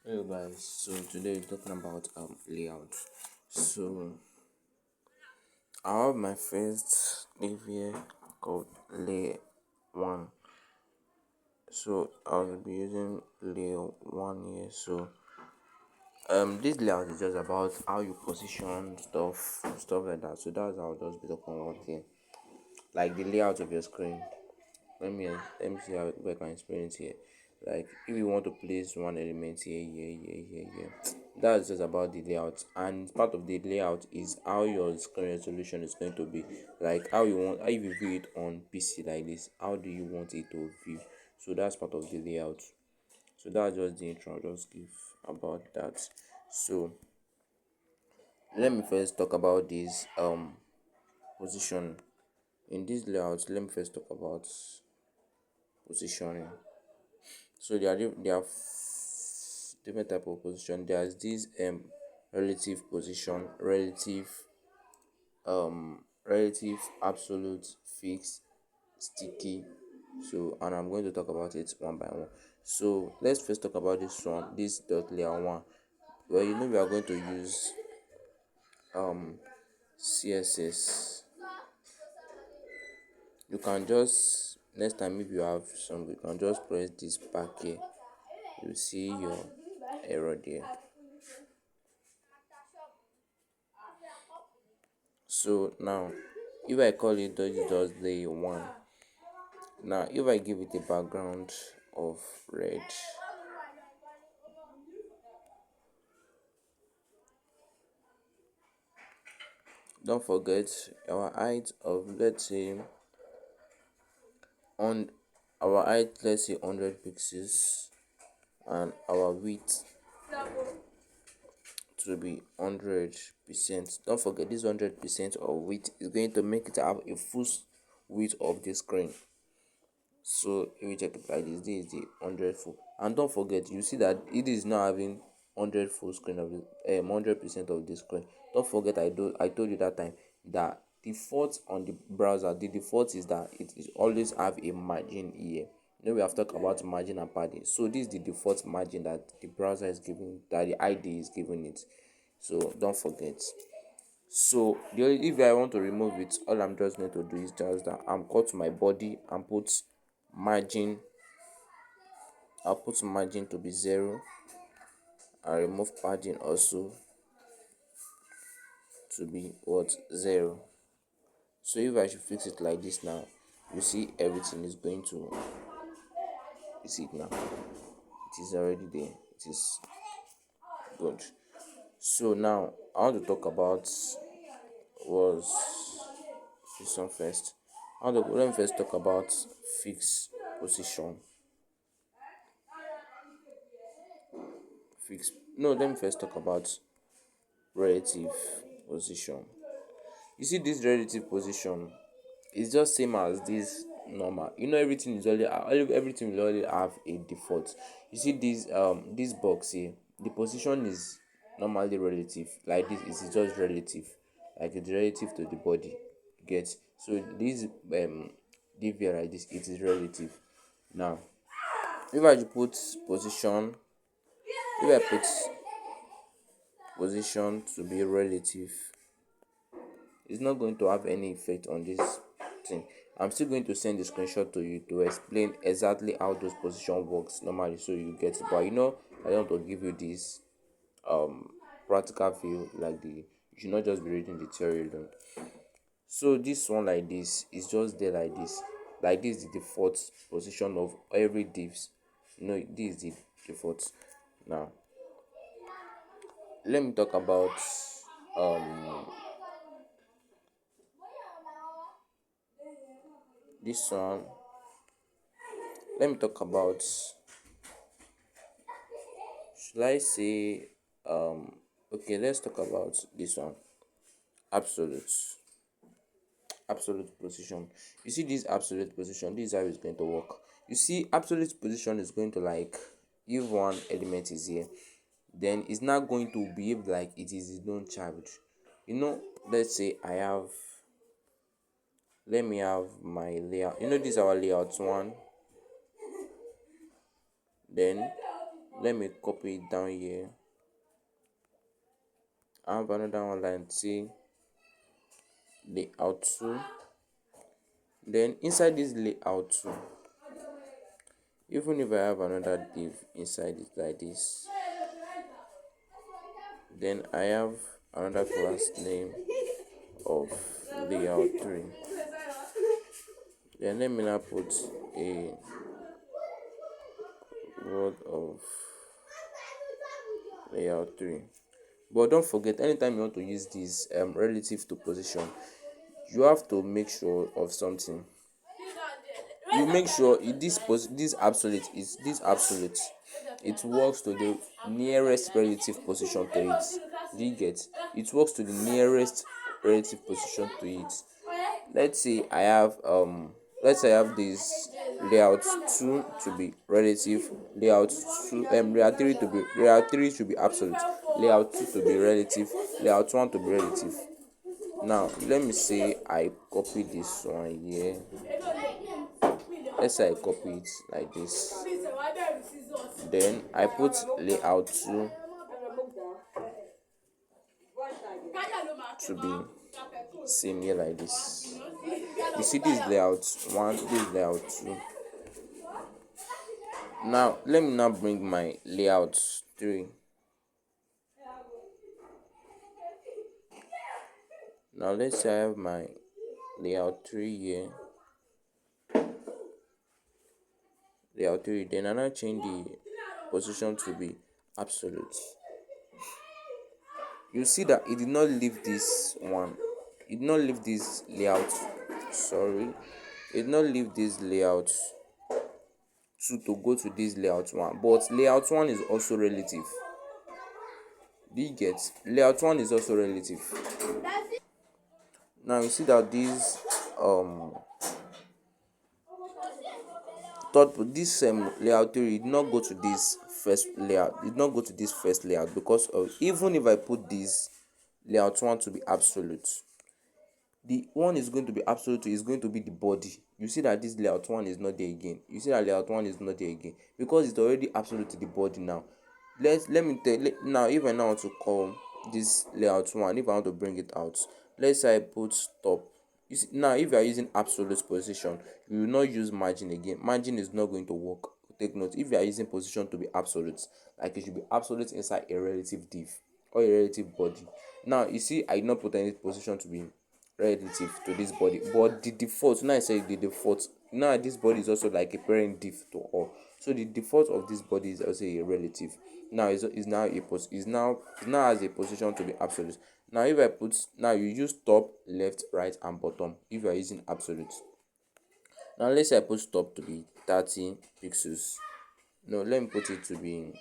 Hello guys, so today we're talking about layout. So I have my first div here called layer one. So I'll be using layer one here. So this layout is just about how you position stuff like that. So that's how I'll just be talking about here. Like the layout of your screen. Let me see how I can explain it here. Like if you want to place one element here, that's just about the layout. And part of the layout is how your screen resolution is going to be. Like how you view it on PC like this. How do you want it to view? So that's part of the layout. So that's just the intro I'll just give about that. So let me first talk about this position. In this layout, let me first talk about positioning. So there are different type of position. There's this relative position, relative, absolute, fixed, sticky. So and I'm going to talk about it one by one. So let's first talk about this one, this dot layer one. Well, we are going to use CSS. You can just next time if you have some, you can just press this back here. You see your error there. So now if I call it just the one, now if I give it a background of red, don't forget our height of, let's say, on our height, let's say 100 pixels, and our width to be 100%. Don't forget this 100% of width is going to make it have a full width of the screen. So if you check it like this is the 100 full, and don't forget, you see that it is now having 100 full screen of the 100% of the screen. Don't forget, I told you that time that default on the browser, the default is that it is always have a margin here. We have talked about margin and padding. So this is the default margin that the browser is giving, that the ID is giving it. So don't forget. So if I want to remove it, all I'm just going to do is just that I'm cut to my body and put margin. I'll put margin to be 0. I remove padding also to be what, 0. So if I should fix it like this now, you see everything is going to, you see it now, it is already there, it is good. So now I want to talk about was this one first. Let me first talk about fixed position. Fixed, no, let me first talk about relative position. You see this relative position is just same as this normal. Everything is already, everything will already have a default. You see this box here, the position is normally relative. Like this, it is just relative, like it's relative to the body. Get? So this DV like this, it is relative. Now if I put position, if I put position to be relative, it's not going to have any effect on this thing. I'm still going to send the screenshot to you to explain exactly how those position works normally, so you get it. But I don't want to give you this practical view, like the you should not just be reading the theory alone. So this one like this is just there like this. Like this is the default position of every divs. This is the default. Now let me talk about um this one. Let me talk about, should I say, okay, let's talk about this one. Absolute position. You see this absolute position, this is how it's going to work. You see absolute position is going to, like, if one element is here, then it's not going to behave like it is its own child. Let's say let me have my layout. This is our layout one. Then let me copy it down here. I have another one like say layout 2. Then inside this layout 2, even if I have another div inside it like this, then I have another class name of layout 3. Then let me now put a word of layout 3. But don't forget, anytime you want to use this relative to position, you have to make sure of something. You make sure this absolute is this absolute, it works to the nearest relative position to it. Do you get? It works to the nearest relative position to it. Let's say I have this layout 2 to be relative, layout 2 layout 3 to be layout 3 should be absolute, layout 2 to be relative, layout 1 to be relative. Now let me say I copy this one here. Let's say I copy it like this. Then I put layout 2 to be same here like this. You see this layout 1, this layout 2. Now let me now bring my layout 3. Now let's say I have my layout 3 here. Layout 3, then I now change the position to be absolute. You see that it did not leave this one. It did not leave this layout. Sorry. It did not leave this layout 2 to go to this layout 1. But layout 1 is also relative. Do you get? Layout 1 is also relative. Now you see that this layout 3 did not go to this first layout. Did not go to this first layout because of, even if I put this layout 1 to be absolute, the one is going to be absolute is going to be the body. You see that this layout 1 is not there again. You see that layout 1 is not there again because it's already absolute to the body now. Let me tell now, if I now want to call this layout 1, if I want to bring it out, let's say I put stop. You see, now if you are using absolute position, you will not use margin again. Margin is not going to work. Take note, if you are using position to be absolute, like it should be absolute inside a relative div or a relative body. Now you see I did not put any position to be relative to this body, but the default, now I say the default, now this body is also like a parent div to all, so the default of this body is also a relative. Now is now is now has a position to be absolute. Now if I put, now you use top, left, right and bottom if you are using absolute. Now let's say I put stop to be 30 pixels. No, let me put it to be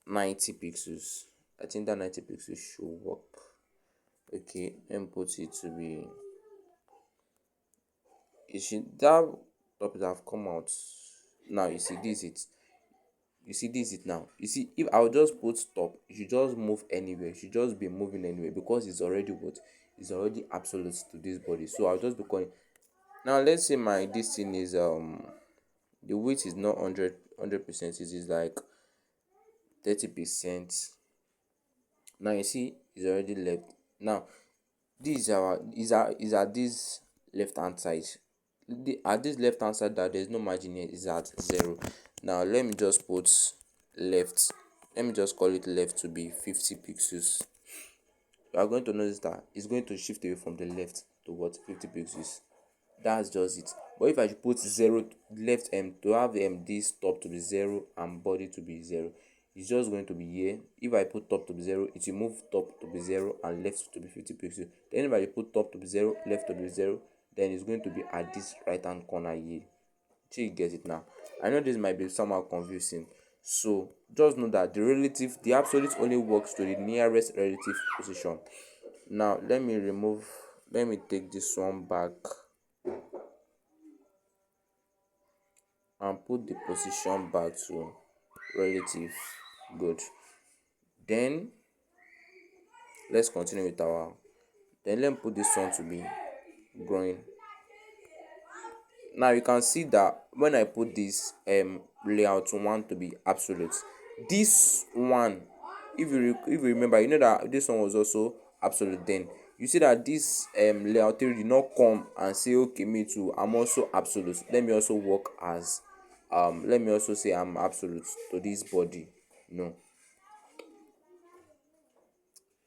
90 pixels. I think that 90 pixels should work. Okay, let me put it to be, it should, that topic have come out. Now you see this it, you see this it now. You see, if I will just put stop, it should just move anywhere. It should just be moving anywhere because it's already what, it's already absolute to this body. So I'll just be calling. Now let's say my this thing is the width is not 100%, it is like 30%. Now you see it's already left. Now this is our is at this left hand side. At this left hand side that there's no margin here is at 0. Now let me just put left, let me just call it left to be 50 pixels. You are going to notice that it's going to shift away from the left to what, 50 pixels. That's just it. But if I should put 0 left to have this top to be 0 and body to be 0, it's just going to be here. If I put top to be 0, it will move top to be 0 and left to be 50 pixels. Then if I put top to be 0, left to be 0, then it's going to be at this right hand corner here. So you get it now. I know this might be somehow confusing, so just know that the absolute only works to the nearest relative position. Now let me take this one back and put the position back to relative. Good. Then let's continue with our, then let me put this one to be growing. Now you can see that when I put this layout one to be absolute, this one, if you remember, you know that this one was also absolute. Then you see that this layout 3 did not come and say, okay, me too, I'm also absolute, let me also work as let me also say I'm absolute to this body. No.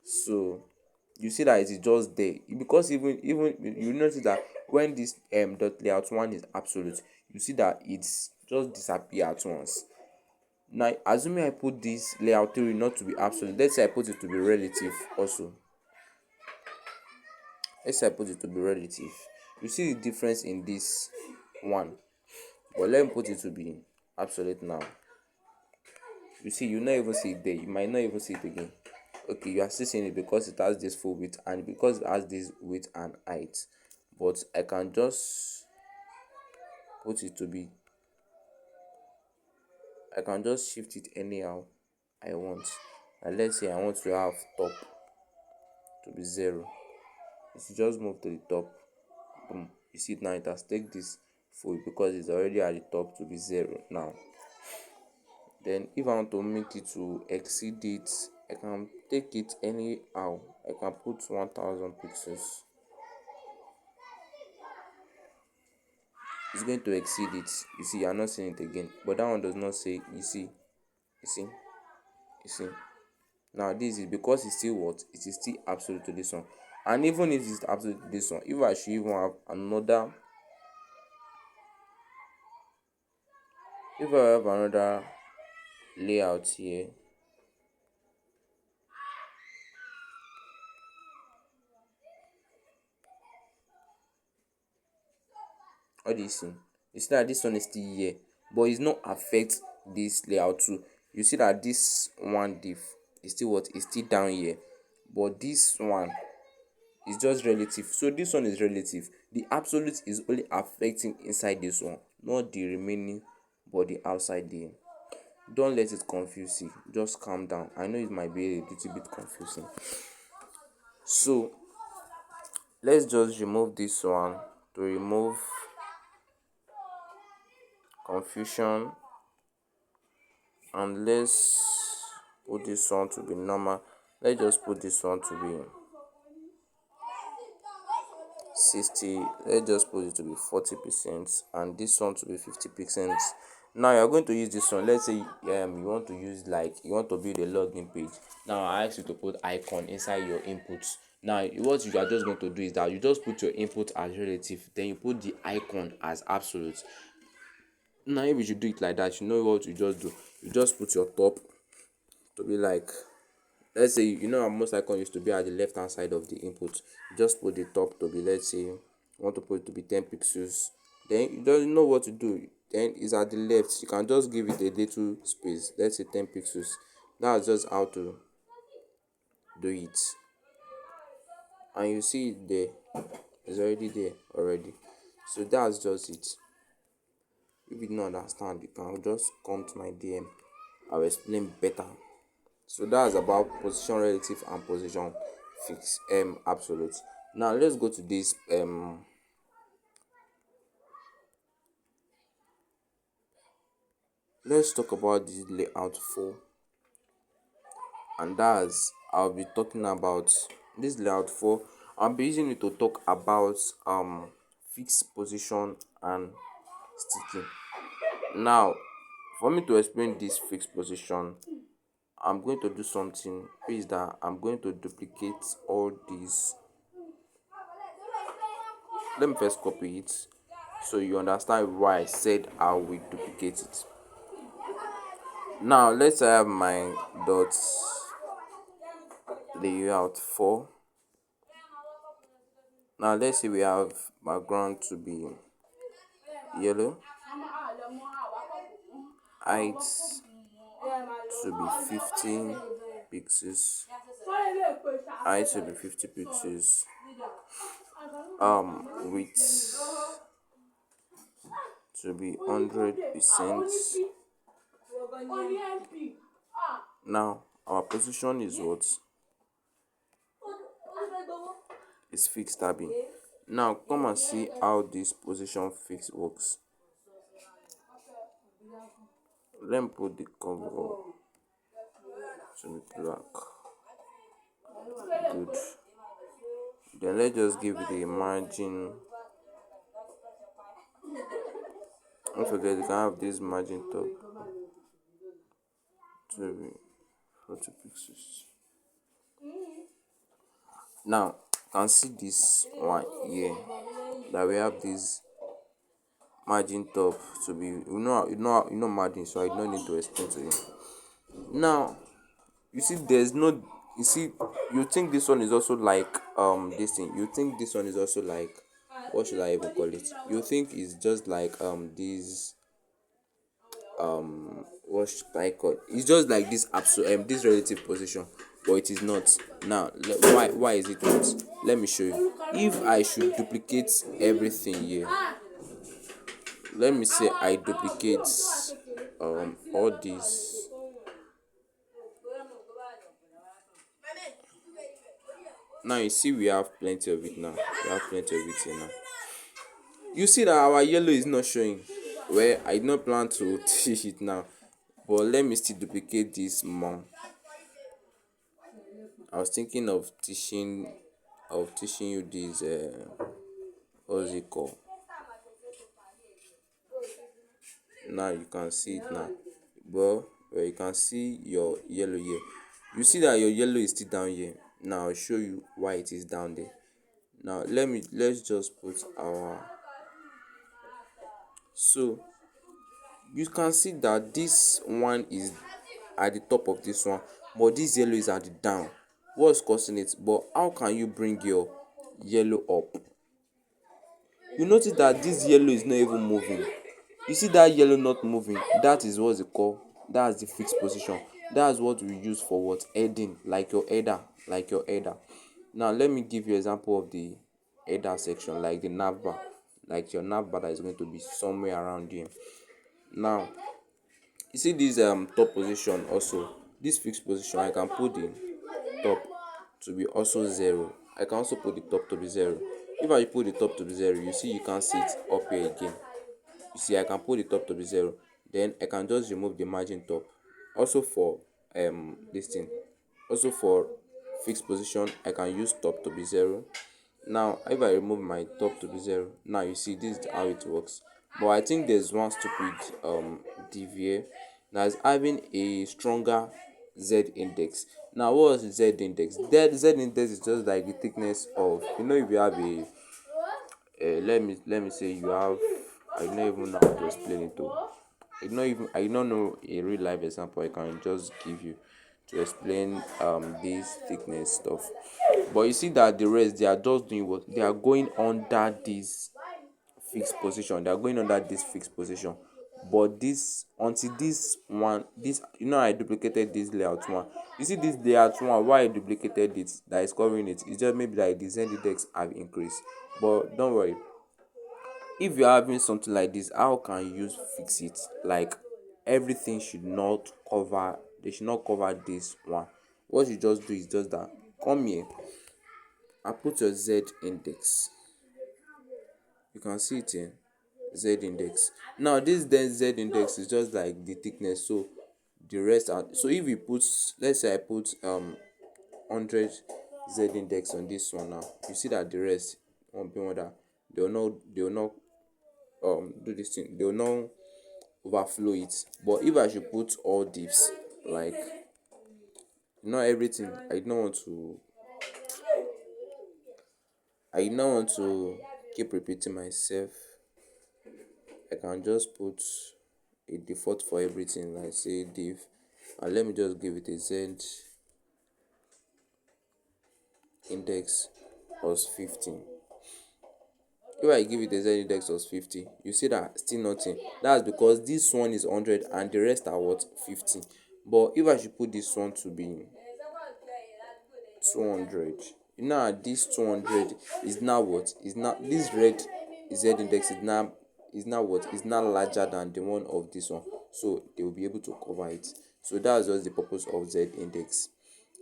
So you see that it is just there, because even you notice that when this dot layout one is absolute, you see that it's just disappear at once. Now assuming I put this layout 3 not to be absolute, let's say I put it to be relative also. Let's say I put it to be relative. You see the difference in this one. But let me put it to be absolute now. You see, you not even see it there. You might not even see it again. Okay, you are still seeing it because it has this full width and because it has this width and height. But I can just put it to be, I can just shift it anyhow I want. And let's say I want to have top to be 0. You should just move to the top. Boom. You see it now, it has take this full because it's already at the top to be 0 now. Then if I want to make it to exceed it, I can take it anyhow. I can put 1000 pixels. It's going to exceed it. You see, you're not seeing it again. But that one does not say, you see, you see, you see. Now this is because it's still what? It is still absolute to this one. And even if it's absolute to this one, if I should even have another, if I have another layout here, all this thing, you see that this one is still here, but it's not affect this layout too. You see that this one diff is still what? Is still down here, but this one is just relative. So this one is relative. The absolute is only affecting inside this one, not the remaining body outside there. Don't let it confuse you. Just calm down. I know it might be a little bit confusing. So let's just remove this one to remove confusion, and let's put this one to be normal. Let's just put this one to be 60. Let's just put it to be 40% and this one to be 50%. Now you're going to use this one. Let's say you want to use, like, you want to build a login page. Now I ask you to put icon inside your inputs. Now what you are just going to do is that you just put your input as relative, then you put the icon as absolute. Now if you should do it like that, you know what you just do. You just put your top to be like, let's say, you know how most icon used to be at the left hand side of the input. You just put the top to be, let's say you want to put it to be 10 pixels. Then you don't know what to do. Then it's at the left. You can just give it a little space. Let's say 10 pixels. That's just how to do it. And you see it there. It's already there already. So that's just it. If you don't understand, you can just come to my DM. I'll explain better. So that's about position relative and position fixed absolute. Now let's go to this let's talk about this layout 4, and that's, I'll be talking about this layout 4. I'll be using it to talk about fixed position and sticking. Now for me to explain this fixed position, I'm going to do something, is that I'm going to duplicate all these. Let me first copy it so you understand why I said I will duplicate it. Now let's have my dots layout 4. Now let's say we have background to be yellow, height to be 15 pixels, height to be 50 pixels, width to be 100%. Now our position is what? Is fixed, Abby. Now come and see how this position fix works. Let me put the cover to be black. Good. Then let's just give it a margin. Don't forget you can have this margin top to be 40 pixels. Now you can see this one here that we have this margin top to be margin, so I don't need to explain to you. Now you see there's no, you see, you think this one is also like this thing, you think this one is also like, what should I even call it, you think it's just like this what should I call it? It's just like this absolute this relative position, but it is not. Now why is it not? Let me show you. If I should duplicate everything here, let me say I duplicate all these. Now you see we have plenty of it now. We have plenty of it here now. You see that our yellow is not showing. Well, I did not plan to teach it now, but let me still duplicate this more. I was thinking of teaching you this what's it called? Now you can see it now. Well, you can see your yellow here. You see that your yellow is still down here. Now I'll show you why it is down there. Now let's just put our, so you can see that this one is at the top of this one, but this yellow is at the down. What's causing it? But how can you bring your yellow up? You notice that this yellow is not even moving. You see that yellow not moving, that is what's it called, that's the fixed position. That's what we use for what, heading, like your header. Now let me give you example of the header section, like the navbar, like your navbar that is going to be somewhere around here. Now you see this top position, also this fixed position, I can put the top to be also 0. I can also put the top to be 0. If I put the top to be 0, you see you can't see it up here again. You see I can put the top to be 0, then I can just remove the margin top. Also for this thing, also for fixed position, I can use top to be 0. Now if I remove my top to be 0, now you see this is how it works. But I think there's one stupid DVA that's having a stronger Z index. Now what is Z index? That Z index is just like the thickness of, if you have a let me say you have, I don't even know how to explain it though. I don't know a real life example I can just give you to explain this thickness stuff. But you see that the rest, they are just doing what, they are going under this fixed position. They are going under this fixed position. But this, until this one, this, I duplicated this layout one. You see this layout one, why I duplicated it, that is covering it, it's just maybe like the Z index have increased. But don't worry, if you're having something like this, how can you fix it? Like, everything should not cover, they should not cover this one. What you just do is just that, come here and put your Z index. You can see it here, Z index. Now this then Z index is just like the thickness, so the rest are, so if you put, let's say I put 100 Z index on this one, now you see that the rest won't be under, they will not do this thing, they will not overflow it. But if I should put all divs, like, not everything, I don't want to keep repeating myself. I can just put a default for everything, like say div, and let me just give it a Z index plus 15. If I give it a Z index of 50, you see that still nothing. That's because this one is 100 and the rest are what, 50. But if I should put this one to be 200, this 200 is now what, is now, this red Z index is now what, is now larger than the one of this one, so they will be able to cover it. So that's just the purpose of Z index.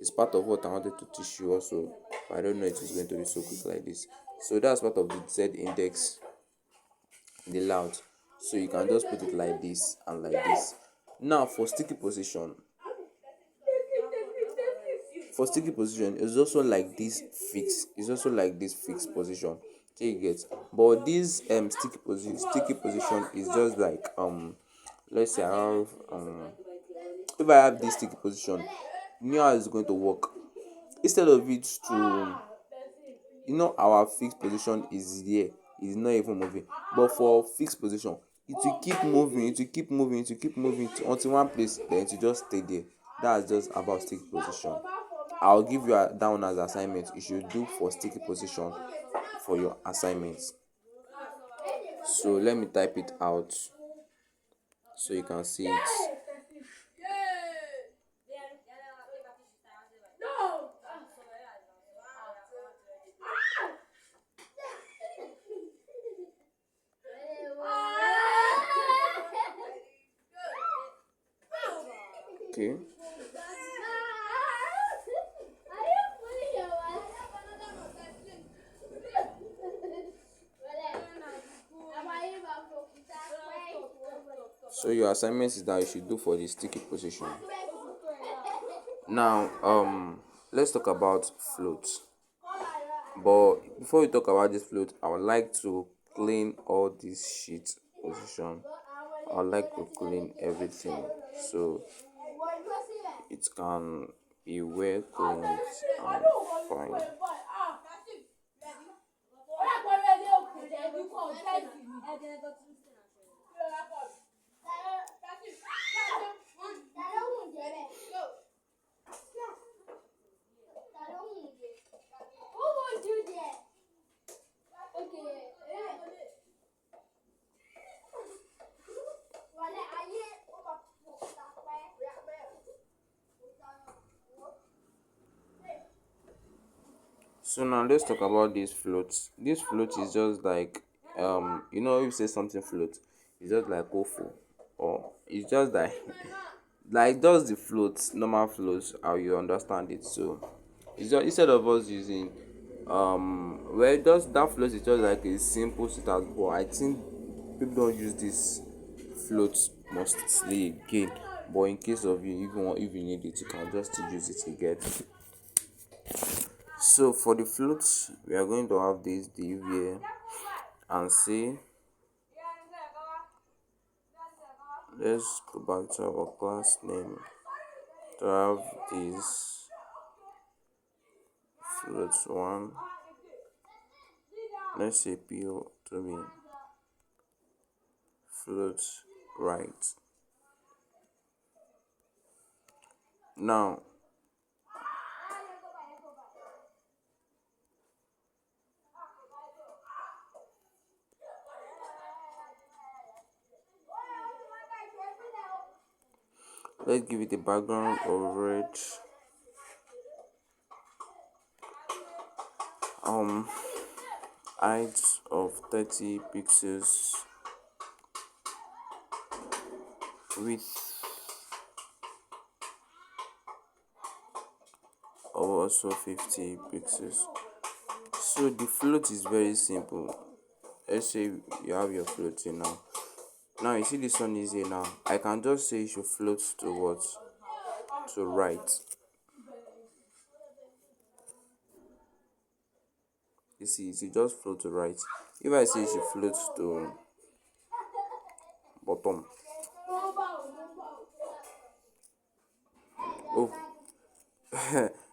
It's part of what I wanted to teach you also, but I don't know if it's going to be so quick like this. So that's part of the Z index, the loud. So you can just put it like this and like this. Now for sticky position it's also like this fixed, it's also like this fixed position. So you get, but this sticky position is just like let's say I have if I have this sticky position, you know how it's going to work. Instead of it to, our fixed position is here, is not even moving, but for fixed position it will keep moving, it will keep moving, it will keep moving until one place, then it will just stay there. That's just about sticky position. I'll give you that one as assignment. You should do for sticky position for your assignments. So let me type it out so you can see it. Okay. So your assignment is that you should do for the sticky position. Now, let's talk about float. But before we talk about this float, I would like to clean all this sheet position. I would like to clean everything so it can be well cleaned and fine. So now let's talk about this float. This float is just like if you say something float, it's just like ofo, or it's just like like just the floats, normal floats, how you understand it. So it's just, instead of us using well, just that float is just like a simple status, but I think people don't use this float mostly again. But in case of you, if you need it, you can just use it again. So for the floats, we are going to have this div here and say, let's go back to our class name to have this floats one. Let's say PO to be floats right. Now let's give it a background of red, height of 30 pixels, width of also 50 pixels. So the float is very simple. Let's say you have your float here now. Now you see this one is here now. I can just say you should float to what? To right. You see, it will just float to right. If I say you should float to bottom. Oh,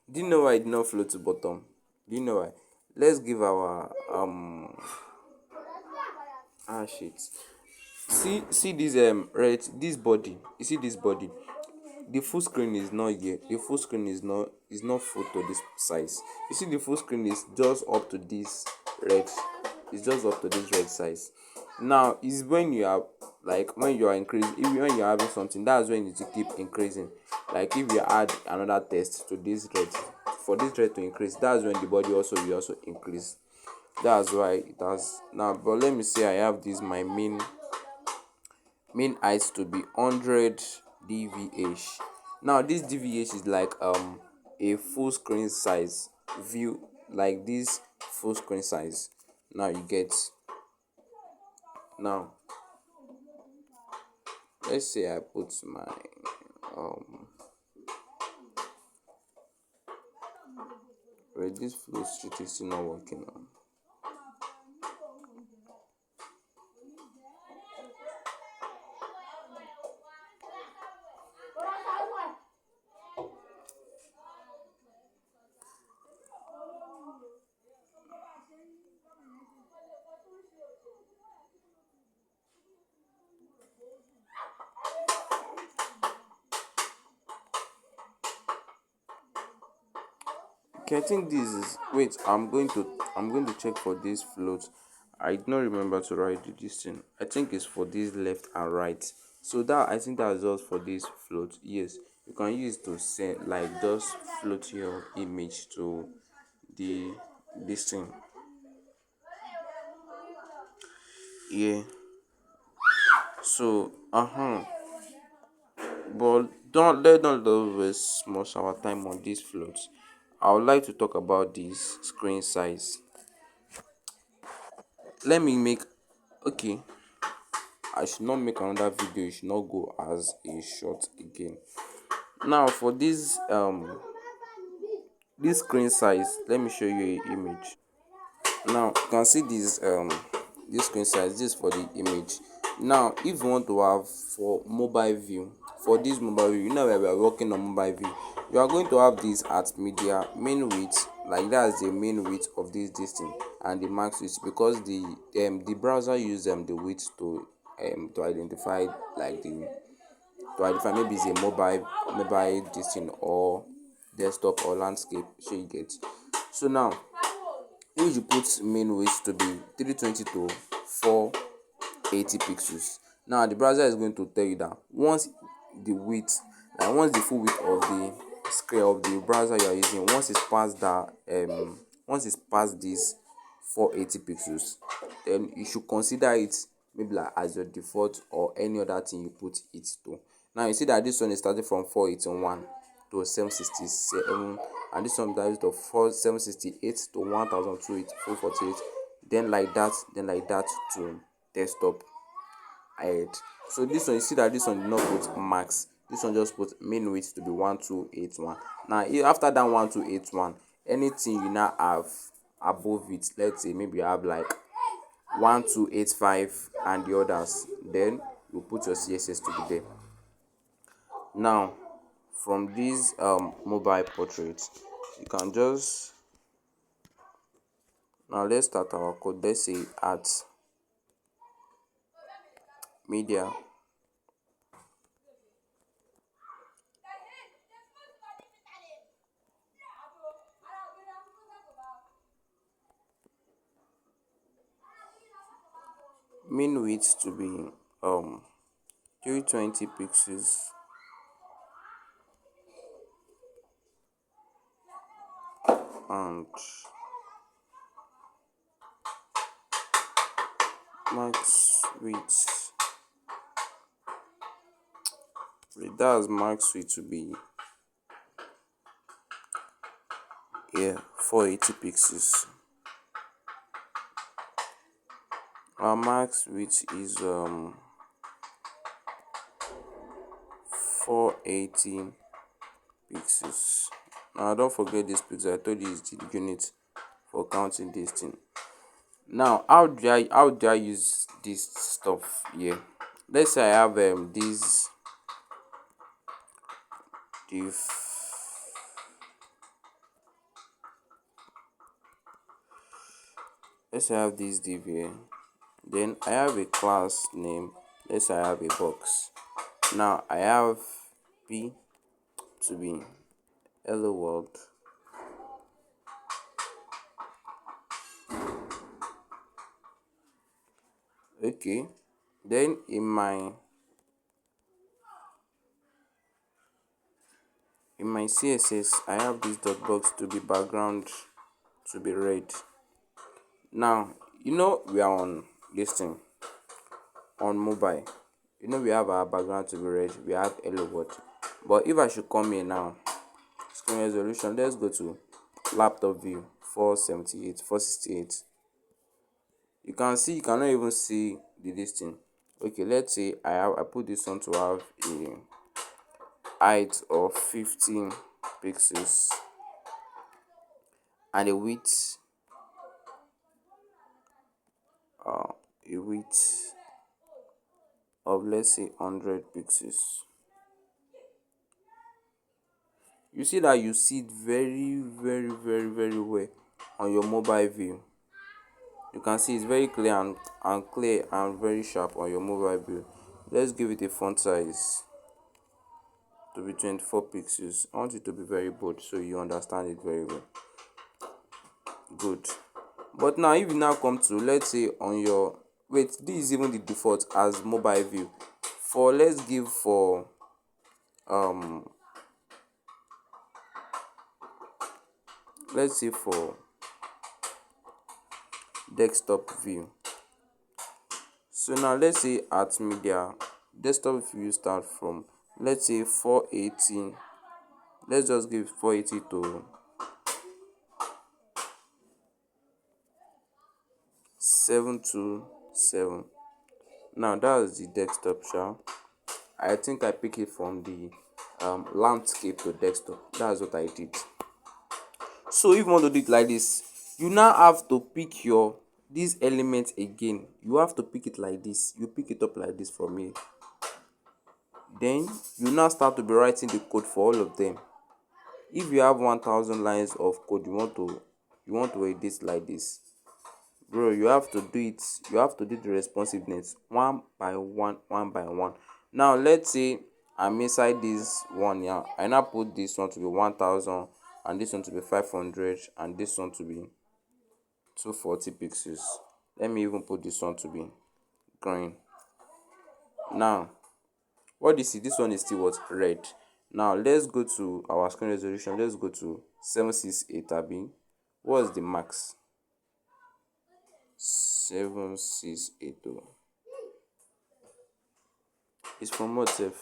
do you know why I did not float to bottom? Do you know why? Let's give our shit. See this right, this body. You see this body. The full screen is not here. The full screen is not full to this size. You see the full screen is just up to this red. It's just up to this red size. Now is when you are like when you are increasing, when you are having something, that's when it will keep increasing. Like if you add another text to this red, for this red to increase, that's when the body also will also increase. That's why it has now. But let me say I have this my main height to be 100 dvh. Now this dvh is like a full screen size view, like this full screen size. Now you get. Now let's say I put my um wait, this flow street is still not working now. Okay, I think this is wait, I'm going to check for this float. I did not remember to write this thing. I think it's for this left and right. So that I think that's just for this float. Yes, you can use to send like just float your image to the this thing. Yeah. So but don't waste much our time on this float. I would like to talk about this screen size. Let me make okay. I should not make another video. It should not go as a short again. Now for this screen size, let me show you a image. Now you can see this screen size. This is for the image. Now if you want to have for mobile view, for this mobile view, you know where we are working on mobile view, you are going to have this at media main width, like that's the main width of this thing, and the max width, because the browser use the width to identify like the to identify maybe it's a mobile this thing or desktop or landscape. So you get. So now if you put main width to be 320 to 480 pixels, now the browser is going to tell you that once the width, like once the full width of the screen of the browser you are using, once it's past this 480 pixels, then you should consider it maybe like as your default or any other thing you put it to. Now you see that this one is starting from 481 to 767, and this one that is to 4768 to 1248, then like that to desktop ahead. So this one, you see that this one did not put max, this one just put main width to be 1281. Now after that 1281, anything you now have above it, let's say maybe you have like 1285 and the others, then you put your css to be there. Now from this mobile portrait, you can just, now let's start our code. Let's say at media, mean width to be 320 pixels, and max width, that's max width to be 480 pixels. Our max width is 480 pixels. Now don't forget this pixel. I told you is the unit for counting this thing. Now how do I use this stuff here? Let's say I have this div. Let's say I have this div here. Then I have a class name. Let's say I have a box. Now I have p to be hello world. Okay. Then in my css, I have this dot box to be background to be red. Now we are on this thing on mobile. We have our background to be red, we have hello world. But if I should come here now, screen resolution, let's go to laptop view 478 468. You can see, you cannot even see the this thing. Okay, let's say I put this one to have a height of 15 pixels and uh a width of, let's say, 100 pixels. You see that you see it very very well on your mobile view. You can see it's very clear and clear and very sharp on your mobile view. Let's give it a font size to be 24 pixels. I want it to be very bold so you understand it very well. Good. But now if you now come to, let's say, on your, wait, this is even the default as mobile view. For, let's give for um let's say for desktop view. So now let's say at media, desktop view start from, let's say, 480. Let's just give 480 to 727. Now that's the desktop sha. I think I pick it from the landscape to desktop. That's what I did. So if you want to do it like this, you now have to pick your this element again. You have to pick it like this. You pick it up like this from here. Then you now start to be writing the code for all of them. If you have 1000 lines of code, you want to edit like this, bro, you have to do it. You have to do the responsiveness one by one, one by one. Now let's say I'm inside this one here. I now put this one to be 1000 and this one to be 500 and this one to be 240 pixels. Let me even put this one to be green. Now what do you see? This one is still what? Red. Now let's go to our screen resolution. Let's go to 768 abi. What's the max? 7680. It's from what sef?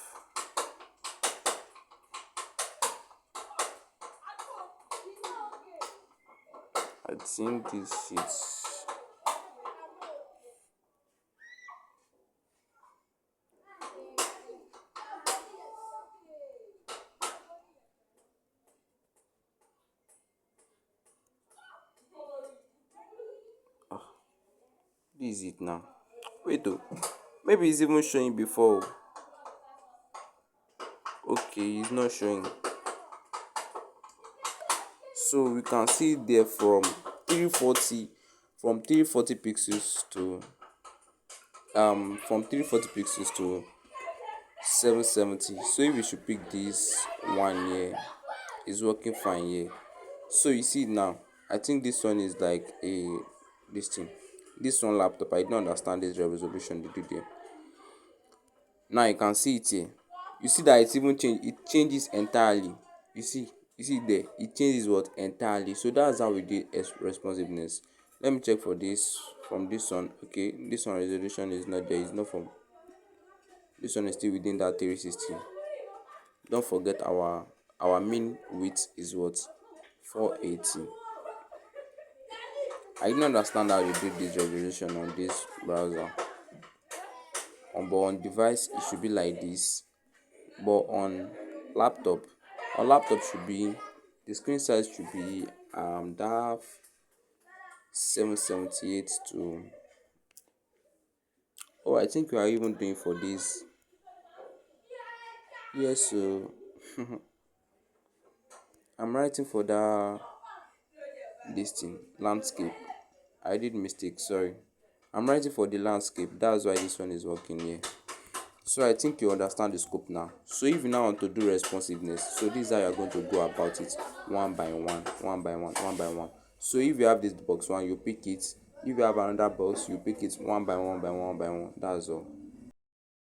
I think this is this is it now. Wait oh, maybe it's even showing before. Okay, it's not showing. So we can see there from 340, from 340 pixels to 770. So if we should pick this one here, it's working fine here. So you see now, I think this one is like a this thing. This one laptop, I don't understand this resolution they do there. Now you can see it here. You see that it's even change. It changes entirely. You see there. It changes what entirely. So that's how we do responsiveness. Let me check for this from this one. Okay, this one resolution is not there. It's not from. This one is still within that 360. Don't forget our mean width is what 480. I didn't understand how you do this resolution on this browser. But on device it should be like this. But laptop laptop should be, the screen size should be that 778 to, oh, I think we are even doing for this. Yes, so I'm writing for that this thing landscape. I did mistake, sorry. I'm writing for the landscape. That's why this one is working here. So I think you understand the scope now. So if you now want to do responsiveness, so this is how you're going to go about it, one by one, one by one, one by one. So if you have this box one, you pick it. If you have another box, you pick it one by one by one by one. That's all.